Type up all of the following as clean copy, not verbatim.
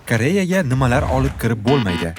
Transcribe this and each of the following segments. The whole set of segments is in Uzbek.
Koreyaga nimalar olib kirib bo'lmaydi?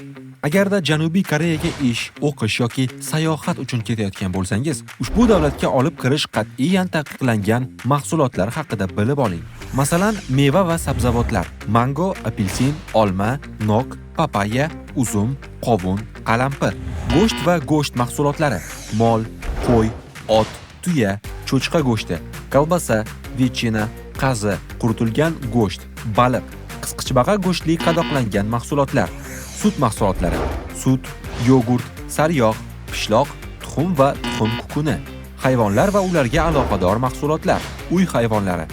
Agarda Janubiy Koreyaga ish, o'qish yoki sayohat uchun ketayotgan bo'lsangiz, ushbu davlatga olib kirish qat'iyan taqiqlangan mahsulotlar haqida bilib oling. Masalan, meva va sabzavotlar: mango, apelsin, olma, nok, papaya, uzum, qovun, qalampir. Go'sht va go'sht mahsulotlari: mol, qo'y, ot, tuya, cho'chqa go'shti, kolbasa, vetchina, qazi, quritilgan go'sht, baliq, qisqichbaqa go'shtli qadoqlangan mahsulotlar, sut mahsulotlari: sut, yogurt, sariyog', pishloq, tuxum va tuxum kukuni, hayvonlar va ularga aloqador mahsulotlar, uy hayvonlari: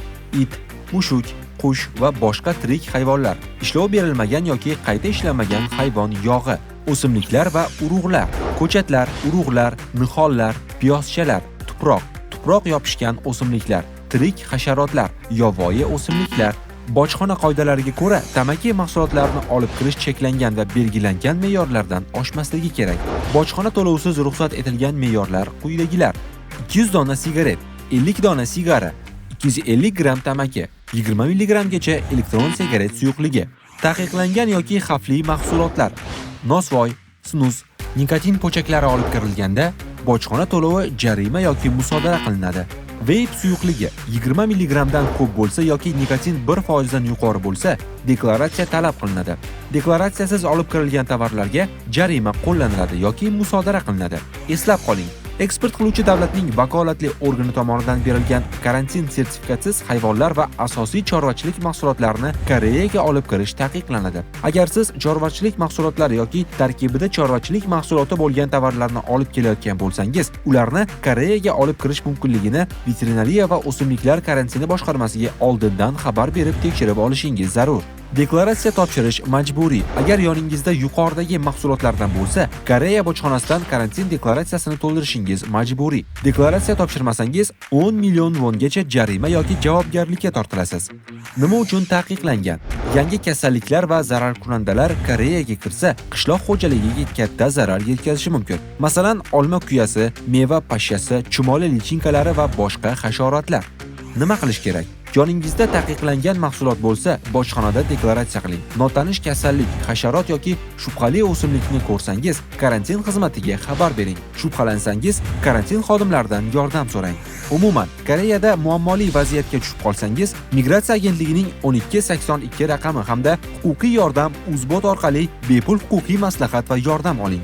it, mushuk, qush va boshqa tirik hayvonlar, ishlov berilmagan yoki qayta ishlanmagan hayvon yog'i, o'simliklar va urug'lar, ko'chatlar, urug'lar, nihollar, piyozchalar, tuproq yopishgan o'simliklar, tirik hasharotlar, yovvoyi o'simliklar. Bojxona qoidalariga ko'ra, tamaki mahsulotlarini olib kirish cheklangan va belgilangan me'yorlardan oshmasligi kerak. Bojxona to'lovisiz ruxsat etilgan me'yorlar quyidagilar: 200 dona sigaret, 50 dona sigara, 250 gram tamaki, 20 milligramgacha elektron sigaret suyuqligi. Taqiqlangan yoki xavfli mahsulotlar: nosvoy, snus, nikotin po'chaklari olib kirilganda bojxona to'lovi jarima yoki musodara qilinadi. Vape suyuqligi 20 milligramdan ko'p bo'lsa yoki nikotin 1% dan yuqori bo'lsa, deklaratsiya talab qilinadi. Deklaratsiyasiz olib kirilgan tovarlarga jarima qo'llaniladi yoki musodara qilinadi. Eslab qoling, eksport qiluvchi davlatning vakolatli organi tomonidan berilgan karantin sertifikatsiz hayvonlar va asosiy chorvachilik mahsulotlarini Koreyaga olib kirish taqiqlanadi. Agar siz chorvachilik mahsulotlari yoki tarkibida chorvachilik mahsuloti bo'lgan tovarlarni olib kelayotgan bo'lsangiz, ularni Koreyaga olib kirish mumkinligini veterinariya va o'simliklar karantini boshqarmasiga oldindan xabar berib tekshirib olishingiz zarur. Deklaratsiya topshirish majburiy. Agar yoningizda yuqoridagi mahsulotlardan bo'lsa, Koreya bojxonasidan karantin deklaratsiyasini to'ldirishingiz majburiy. Deklaratsiya topshirmasangiz 10 million wongacha jarima yoki javobgarlikka tortilasiz. Nima uchun taqiqlangan? Yangi kasalliklar va zararkunandalar Koreyaga kirsa, qishloq xo'jaligiga katta zarar yetkazishi mumkin. Masalan, olma kuyasi, meva pashshasi, chumoli lichinkalari va boshqa hasharotlar. Nima qilish kerak? Yoningizda taqiqlangan mahsulot bo'lsa, bojxonada deklaratsiya qiling. Notanish kasallik, hasharot yoki shubhali o'simlikni ko'rsangiz, karantin xizmatiga xabar bering. Shubhalansangiz, karantin xodimlaridan yordam so'rang. Umuman, Koreyada muammoli vaziyatga tushib qolsangiz, Migratsiya agentligining 1282 raqami hamda huquqiy yordam uzbot orqali bepul huquqiy maslahat va yordam oling.